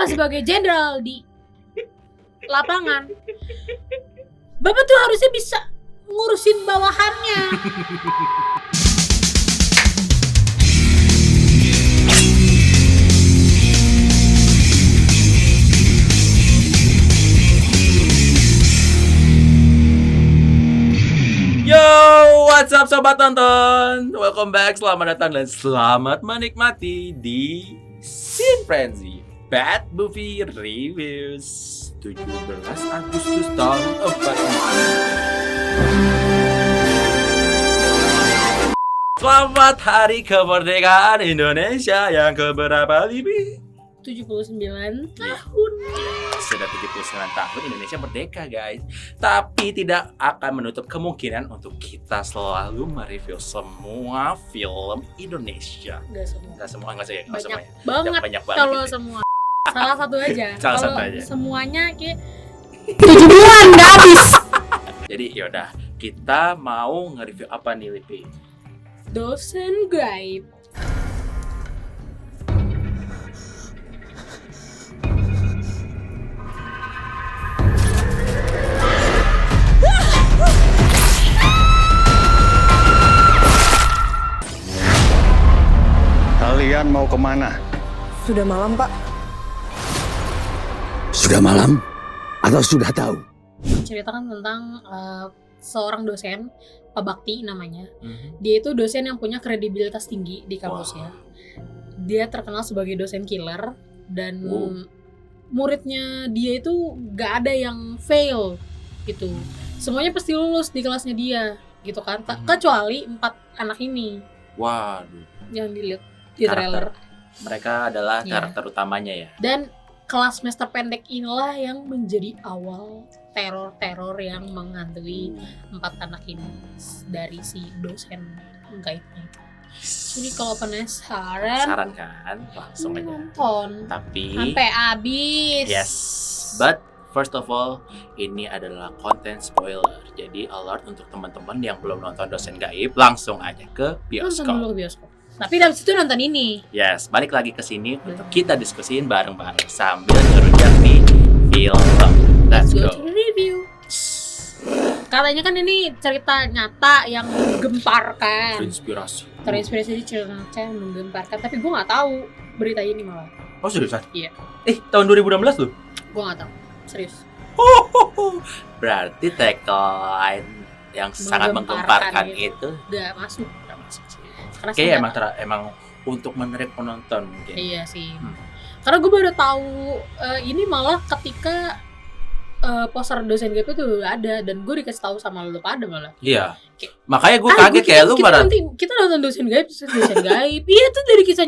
sebagai jenderal di lapangan, Bapak tuh harusnya bisa ngurusin bawahannya. Yo, what's up sobat tonton? Welcome back, selamat datang dan selamat menikmati di Scene Frenzy Bad Movie Reviews 17 Agustus tahun 2004. Selamat Hari Kemerdekaan Indonesia yang keberapa, Libi? 79 tahun. Sudah 79 tahun Indonesia merdeka, guys. Tapi tidak akan menutup kemungkinan untuk kita selalu mereview semua film Indonesia. Enggak semua. Enggak saya, enggak Banyak semuanya. banget Banyak kalau gitu. semua. Salah satu aja. Salah Kalau satu aja. semuanya kayak 7 bulan enggak habis. Jadi yaudah, kita mau nge-review apa nih, Lipi? Dosen gaib. Kalian mau kemana? Sudah malam, Pak. Sudah malam? Atau sudah tahu? Ceritakan tentang seorang dosen, Pak Bakti namanya. Dia itu dosen yang punya kredibilitas tinggi di kampusnya. Dia terkenal sebagai dosen killer dan muridnya dia itu gak ada yang fail gitu. Semuanya pasti lulus di kelasnya dia gitu kan. Kecuali 4 anak ini Waduh, yang dilihat di trailer. mereka adalah Iya. karakter utamanya ya. Dan kelas semester pendek inilah yang menjadi awal teror-teror yang menghantui 4 anak ini dari si dosen gaibnya. Jadi kalau penasaran, Saran kan? Langsung aja. nonton Tapi sampai habis. yes, but first of all, ini adalah konten spoiler. Jadi alert untuk teman-teman yang belum nonton Dosen Gaib, langsung aja ke Nonton bioskop. dulu ke bioskop. Tapi dari situ nonton ini. Yes, balik lagi ke sini untuk kita diskusiin bareng-bareng sambil ngerujak nih film. Let's Go go. to the review. Katanya kan ini cerita nyata yang menggemparkan. Inspirasi. Terinspirasi dari cerita nyata yang menggemparkan. Tapi gue nggak tahu berita ini malah. Oh seriusan? Iya. Tahun 2016 loh. Gue nggak tahu. Serius. Berarti tagline yang sangat menggemparkan itu Gak masuk. nggak masuk sih. Karena Kayaknya saya emang untuk menarik penonton mungkin. iya sih. Hmm. Karena gue baru tahu ini malah ketika poster dosen GP itu udah ada dan gue dikasih tahu sama lu pada malah. Iya. Kayak- Makanya gue kaget kayak lu kita pada nanti kita nonton dosen gaib. Iya itu dari kisah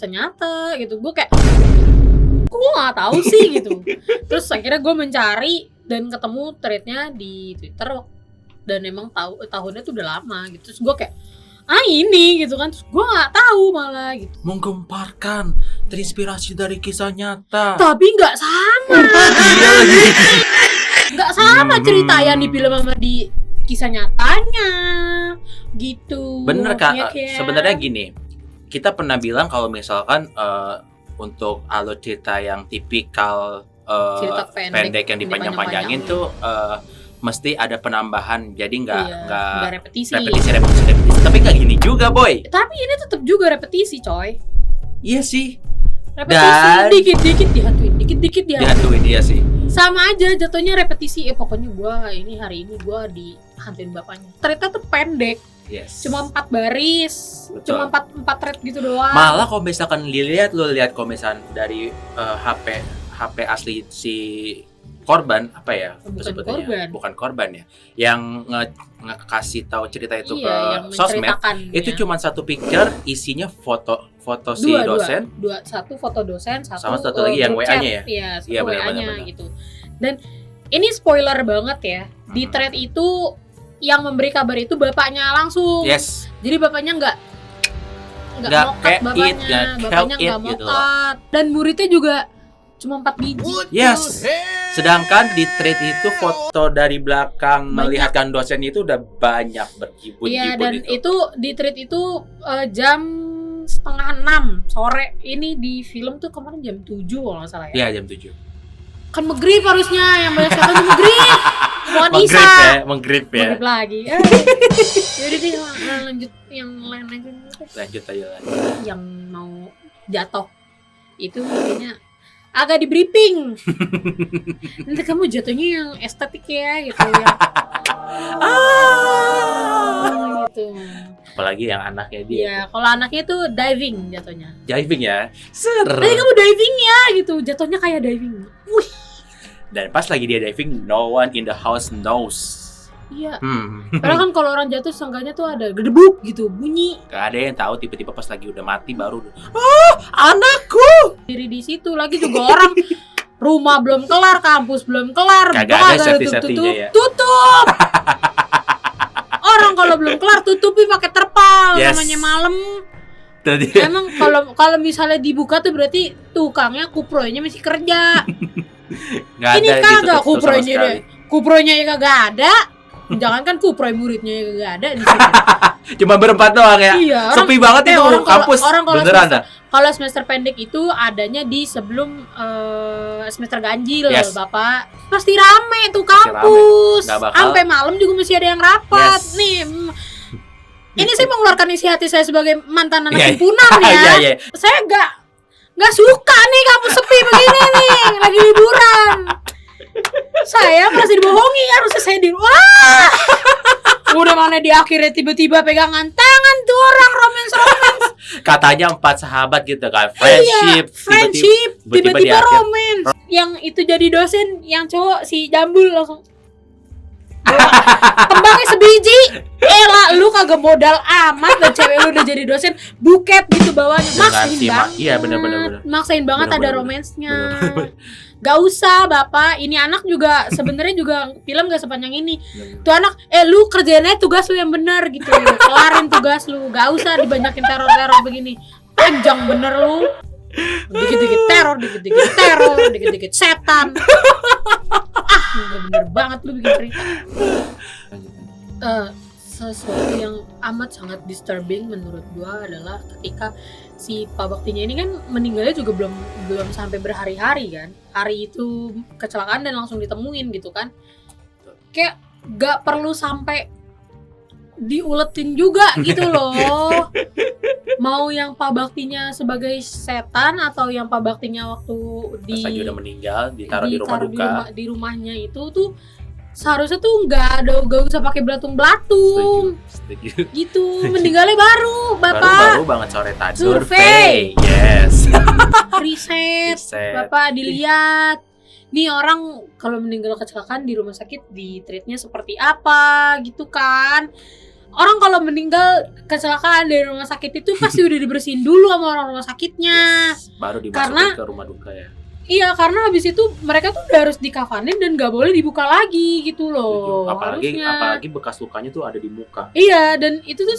nyata gitu. Gue kayak gue nggak tahu sih gitu. Terus akhirnya gue mencari dan ketemu threadnya di Twitter dan emang tahunnya tuh udah lama gitu. Terus gue kayak ini gitu kan. Terus gue nggak tahu malah gitu. menggemparkan, terinspirasi dari kisah nyata. Tapi nggak sama. Iya lagi. Nggak sama cerita yang di film sama di kisah nyatanya gitu. Bener Iya, Kak, sebenarnya gini. Kita pernah bilang kalau misalkan untuk alur cerita yang tipikal Cerita pendek yang dipanjang-panjangin tuh mesti ada penambahan. Jadi nggak repetisi. repetisi. Tapi nggak gini juga, boy. Tapi ini tetap juga repetisi, coy. Iya sih. Repetisi Dan- dikit-dikit dihatuin, Dihantuin dia sih. Sama aja jatuhnya repetisi. Pokoknya hari ini gua dihantuin bapaknya. Ternyata tuh pendek, Yes. cuma 4 baris, Betul. cuma 4 thread gitu doang. Malah kalau misalkan lu lihat kalau misalkan dari HP asli si korban apa ya Bukan sebetulnya? korban. Bukan korban ya, yang ngasih tahu cerita itu Iya, ke yang sosmed menceritakannya. itu cuma satu picture isinya foto si dosen. Satu foto dosen, Sama satu lagi yang grup WA-nya ya? chat. Iya, satu Iya, WA-nya benar. gitu. Dan ini spoiler banget ya. Di thread itu yang memberi kabar itu bapaknya langsung. Yes, Jadi bapaknya nggak Nggak mokat kayak bapaknya, nggak bapaknya count it nggak gitu loh. mokat. Dan muridnya juga cuma 4 biji. yes. Sedangkan di thread itu foto dari belakang Banyak. melihatkan dosen itu udah banyak berjibun-jibun Iya, dan itu. itu di thread itu jam 5:30 sore. Ini di film tuh kemarin jam 7 kalau nggak salah ya. Iya, jam 7. Kan maghrib harusnya, yang banyak setan tuh maghrib. Bukan Menggrip Isa. ya, menggrip ya. Maghrib lagi. Jadi deh lanjut yang lain aja. Lanjut aja lah. Yang mau jatuh itu kayaknya agak di briefing. Nanti kamu jatuhnya yang estetik ya gitu ya. Gitu. Apalagi yang anaknya dia. Iya, kalau anaknya tuh diving jatuhnya. Diving ya. Ser. Nanti kamu diving ya gitu, jatuhnya kayak diving. Wih. Dan pas lagi dia diving, no one in the house knows. Iya. Karena kan kalau orang jatuh seenggaknya tuh ada gedebuk gitu, bunyi. Gak ada yang tahu, tiba-tiba pas lagi udah mati baru anakku. Diri di situ lagi juga orang rumah belum kelar, kampus belum kelar, Kagak ada safety-safety-nya ya. Tutup. Orang kalau belum kelar tutupi pakai terpal, Yes. namanya malam. Tadi Emang kalau misalnya dibuka tuh berarti tukangnya kuproynya masih kerja. nggak Ini ada kagak ditutup sama kuproynya sekali. deh. Kuproynya ya kagak ada. Jangankan kuproy muridnya ya kagak ada di situ. Cuma berempat doang ya. Iya, Sepi banget itu kampus. Orang kalau Beneran dah. kalau semester pendek itu adanya di sebelum semester ganjil, Yes. Bapak. Pasti rame tuh Pasti kampus. rame. Nggak bakal- Sampai malam juga masih ada yang rapat. Yes. Nih. Ini saya mengeluarkan isi hati saya sebagai mantan anak Iya. himpunan ya. Iya, iya. Saya nggak suka nih kampus sepi begini nih, lagi liburan. Saya merasa dibohongi, harusnya saya di wah. Udah mana di akhirnya tiba-tiba pegangan tangan tuh orang romance. Katanya 4 sahabat gitu kan. Iya, Friendship. friendship, tiba-tiba di tiba-tiba akhir. romance. Yang itu jadi dosen, yang cowok si Jambul langsung kembangnya sebiji. Elah, lu kagak modal amat dan cewek lu udah jadi dosen, buket gitu bawahnya. Maksain banget. Iya, benar-benar. Maksain banget ada Bener-bener. romansnya. Gak usah, Bapak. Ini anak juga sebenarnya juga film gak sepanjang ini. Tuh anak, lu kerjainnya tugas lu yang bener gitu. Kelarin tugas lu. Gak usah dibanyakin teror-teror begini. Panjang bener lu. Dikit-dikit teror, dikit-dikit setan. Gak bener banget lu bikin cerita. Sesuatu yang amat sangat disturbing menurut gua adalah ketika si Pak Baktinya ini kan meninggalnya juga belum sampai berhari-hari kan. Hari itu kecelakaan dan langsung ditemuin gitu kan. Kayak gak perlu sampai diuletin juga gitu loh. Mau yang Pak Baktinya sebagai setan atau yang Pak Baktinya waktu Pas lagi udah meninggal, ditaruh di rumah duka. di rumahnya itu tuh seharusnya tuh gak usah pakai belatung-belatung. Setuju. Gitu, meninggalnya baru, Bapak. Baru banget sore tadi. Survei. Yes. Riset, Riset. Bapak dilihat. Nih orang kalau meninggal kecelakaan di rumah sakit di treatnya seperti apa gitu kan. Orang kalau meninggal kecelakaan dari rumah sakit itu pasti udah dibersihin dulu sama orang rumah sakitnya. Yes. Baru dimasukin Karena- ke rumah duka ya. Iya, karena habis itu mereka tuh udah harus dikafanin dan gak boleh dibuka lagi gitu Setuju. loh. Apalagi harusnya. bekas lukanya tuh ada di muka. Iya, dan itu tuh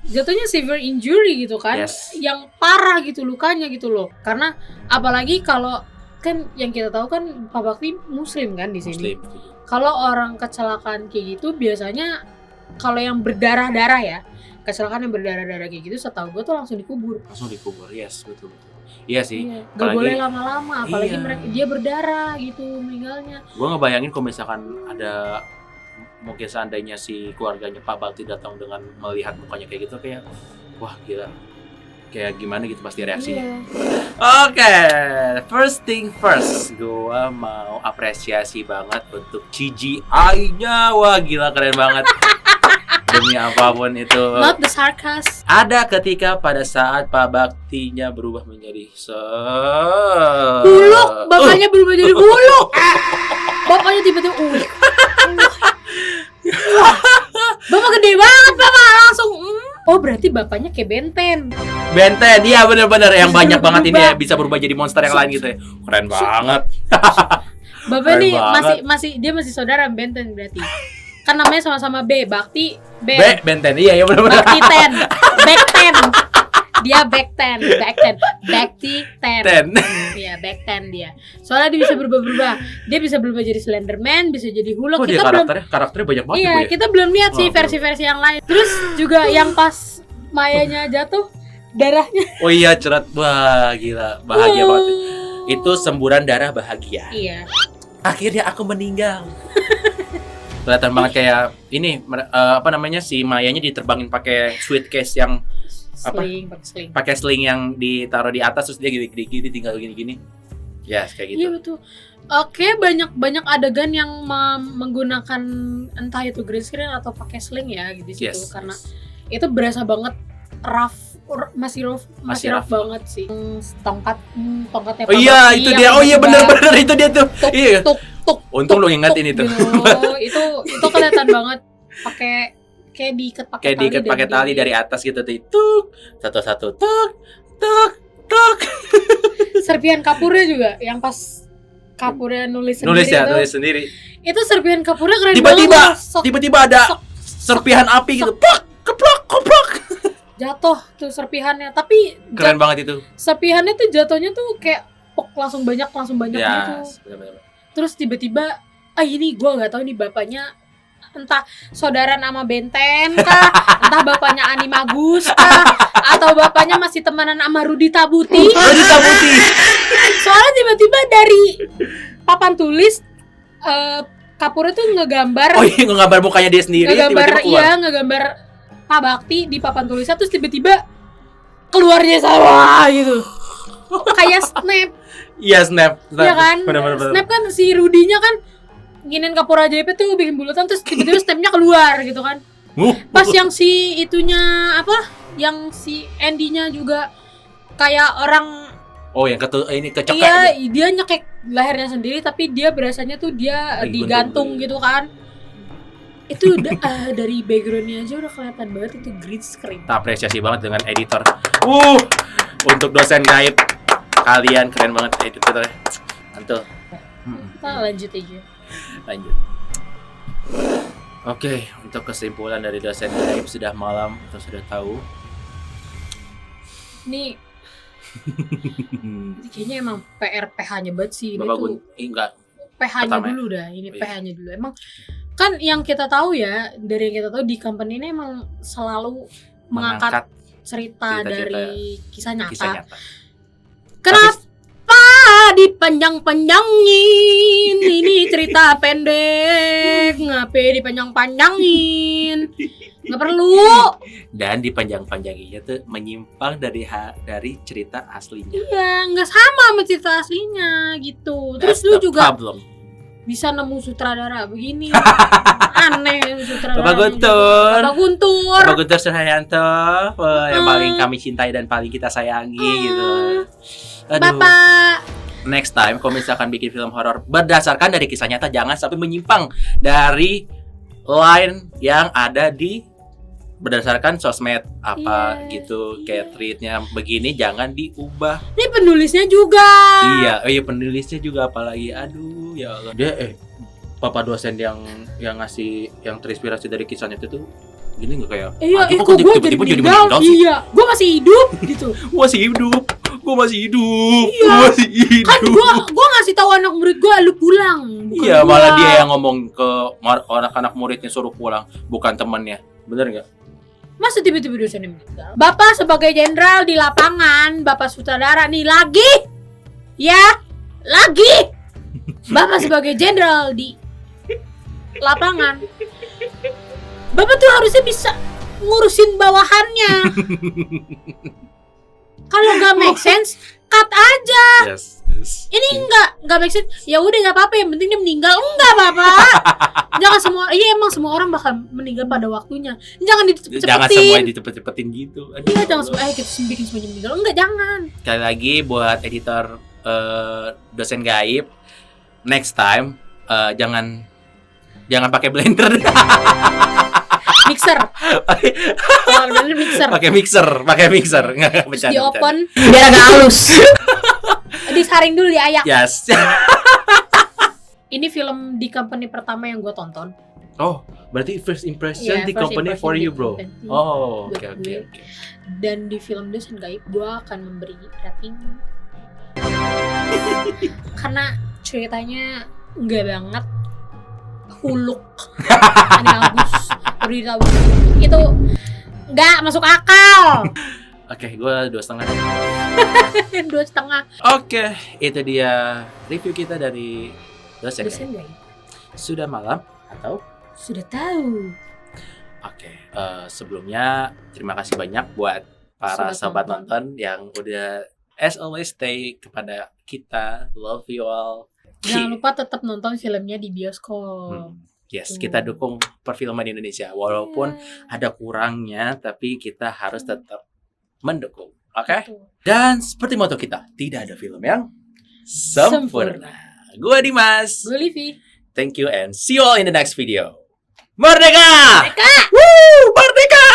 jatuhnya severe injury gitu kan. Yes. Yang parah gitu lukanya gitu loh. Karena apalagi kalau kan yang kita tahu kan Pak Bakti muslim kan di sini. Muslim. Setuju. Kalau orang kecelakaan kayak gitu biasanya kalau yang berdarah-darah ya, kecelakaan yang berdarah-darah kayak gitu setahu gue tuh langsung dikubur. Langsung dikubur. Yes, betul. Iya sih. Iya, gak Apalagi- boleh lama-lama, apalagi Iya. dia berdarah gitu meninggalnya. Gue ngebayangin kalau misalkan ada mungkin seandainya si keluarganya Pak Bakti datang dengan melihat mukanya kayak gitu, kayak wah gila, kayak gimana gitu pasti reaksinya. Iya. Oke, first thing first, gue mau apresiasi banget untuk CGI-nya. Wah gila, keren banget. Demi apapun itu. Not the sarcasm. Ada ketika pada saat Pak Baktinya berubah menjadi Huluk, bapaknya berubah jadi huluk. Bapaknya tiba-tiba Bapak gede banget, Bapak langsung. Oh, berarti bapaknya kayak Benten. Benten, iya bener-bener yang Bisa banyak banget ini ya, berubah. bisa berubah jadi monster yang lain gitu ya. Keren banget. Bapak Keren nih banget. masih saudara Benten berarti. Kan namanya sama-sama B, Bakti B. Benten, iya bener-bener. Bakti Ten. Back Ten. Dia back ten. Bakti Ten. Ten. Iya, back ten dia. Soalnya dia bisa berubah-berubah. Dia bisa berubah jadi Slenderman, bisa jadi Hulk. Oh dia karakternya banyak banget Iya, ya, Bu, ya? kita belum lihat sih Wah, versi-versi yang lain. Terus juga yang pas Mayanya jatuh, darahnya. Oh iya, cerat. Wah, gila. Bahagia banget. Itu semburan darah bahagia. Iya. Akhirnya aku meninggal. Kelihatan banget kayak ini apa namanya, si Mayanya diterbangin pakai suitcase yang pakai sling yang ditaruh di atas terus dia gini tinggal gini. Ya, kayak gitu. Iya betul. Oke, banyak adegan yang menggunakan entah itu green screen atau pakai sling ya di situ, karena itu berasa banget masih rough banget sih. Tongkatnya. Oh iya, itu dia. Oh iya, benar itu dia tuh. Iya. Tuk. Untung lu ingetin itu. Itu kelihatan banget pakai kayak diikat pakai tali dari atas gitu tuh. Tuk, satu-satu tuk. Serpihan kapurnya juga yang pas kapurnya nulis sendiri. Itu serpihan kapurnya keren banget. Tiba-tiba tiba-tiba ada serpihan api gitu. Keplok. Jatuh tuh serpihannya, tapi keren banget itu. Serpihannya tuh jatuhnya tuh kayak langsung banyak ya, gitu. Bener. Terus tiba-tiba ini gue nggak tahu nih bapaknya entah saudara nama Benten kah, entah bapaknya Animagus kah, atau bapaknya masih temenan sama Rudi Tabuti. Soalnya tiba-tiba dari papan tulis Kapurnya tuh ngegambar. Oh iya, ngegambar mukanya dia sendiri. Ngegambar Pak Bakti di papan tulisnya, terus tiba-tiba keluarnya sawah gitu. Kayak Snap. Iya, Snap. Iya kan? Bener. Snap kan si Rudinya kan nginin Kapur ajaib tuh bikin bulatan, terus tiba-tiba Snapnya keluar gitu kan. Pas yang si itunya apa? Yang si Andy-nya juga kayak orang. Oh, yang ini kecekek. Iya, dia nyekek lehernya sendiri, tapi dia berasanya tuh dia digantung gitu kan. Itu udah dari backgroundnya aja udah kelihatan banget itu green screen. Kita apresiasi banget dengan editor. Untuk dosen gaib kalian keren banget editornya. Mantul. Kita lanjut aja. Lanjut. Oke, untuk kesimpulan dari dosen gaib sudah malam atau sudah tahu. Nih kayaknya emang PH-nya banget sih ini Bapak tuh. Enggak. PH-nya dulu dah, ini PH-nya dulu. Emang kan yang kita tahu ya, dari yang kita tahu di company ini emang selalu mengangkat cerita dari kisah nyata. Kenapa dipanjang-panjangin? Ini cerita pendek, ngapain dipanjang-panjangin? Nggak perlu. Dan dipanjang-panjanginnya tuh menyimpang dari cerita aslinya. Iya, nggak sama sama cerita aslinya gitu. Terus lu juga problem. Bisa nemu sutradara begini. Aneh sutradara. Bapak Guntur Surhayanto, yang paling kami cintai dan paling kita sayangi gitu. Aduh. Bapak. Next time kalau misalkan bikin film horor berdasarkan dari kisah nyata, jangan sampai menyimpang dari line yang ada di berdasarkan sosmed apa gitu, kayak tweetnya begini jangan diubah. Ini penulisnya juga. Iya, penulisnya juga apalagi. Aduh, ya Allah. Dia Papa dosen yang ngasih yang terinspirasi dari kisahnya itu tuh gini nggak kayak? Kok gue tiba-tiba jadi meninggal sih? Iya, gue masih hidup gitu. Gue masih hidup. Iya. Kan gue ngasih tahu anak murid gue lu pulang. Iya, malah dia yang ngomong ke anak-anak muridnya suruh pulang, bukan temannya. Bener nggak? Masa tiba-tiba dosennya meninggal? Bapak sebagai jenderal di lapangan, Bapak sutradara nih lagi. Bapak sebagai jenderal di lapangan, Bapak tuh harusnya bisa ngurusin bawahannya. Kalau nggak make sense, cut aja. Yes. Ini nggak make sense. Ya udah nggak apa-apa, yang penting dia meninggal. Enggak, Bapak. Jangan semua. Iya, emang semua orang bakal meninggal pada waktunya. Jangan dicepet-cepetin. Jangan semuanya dicepet-cepetin gitu. Iya, jangan semua. Kita bikin semuanya meninggal. Enggak, jangan. Sekali lagi buat editor dosen gaib, next time jangan pakai blender. Mixer. Pakai mixer. Enggak bercanda. Di open biar agak halus. Disaring dulu diayak. Yes. Ini film di company pertama yang gue tonton. Oh, berarti first impression di company for you, bro. Oh, oke. Dan di film Dosen Gaib gue akan memberi rating karena ceritanya enggak banget huluk. Ini bagus. Itu nggak masuk akal. Oke, gue 2,5. 2,5. Oke, itu dia review kita dari dosen. Dosen gak ya? Sudah malam atau? Sudah tahu. Oke, sebelumnya terima kasih banyak buat para sobat nonton yang udah as always stay kepada kita. Love you all. Jangan lupa tetap nonton filmnya di bioskop. Yes, kita dukung perfilman Indonesia walaupun ada kurangnya, tapi kita harus tetap mendukung. Oke? Dan seperti moto kita, tidak ada film yang sempurna. Gue Dimas. Gue Livi. Thank you and see you all in the next video. Merdeka! Merdeka! Woo! Merdeka!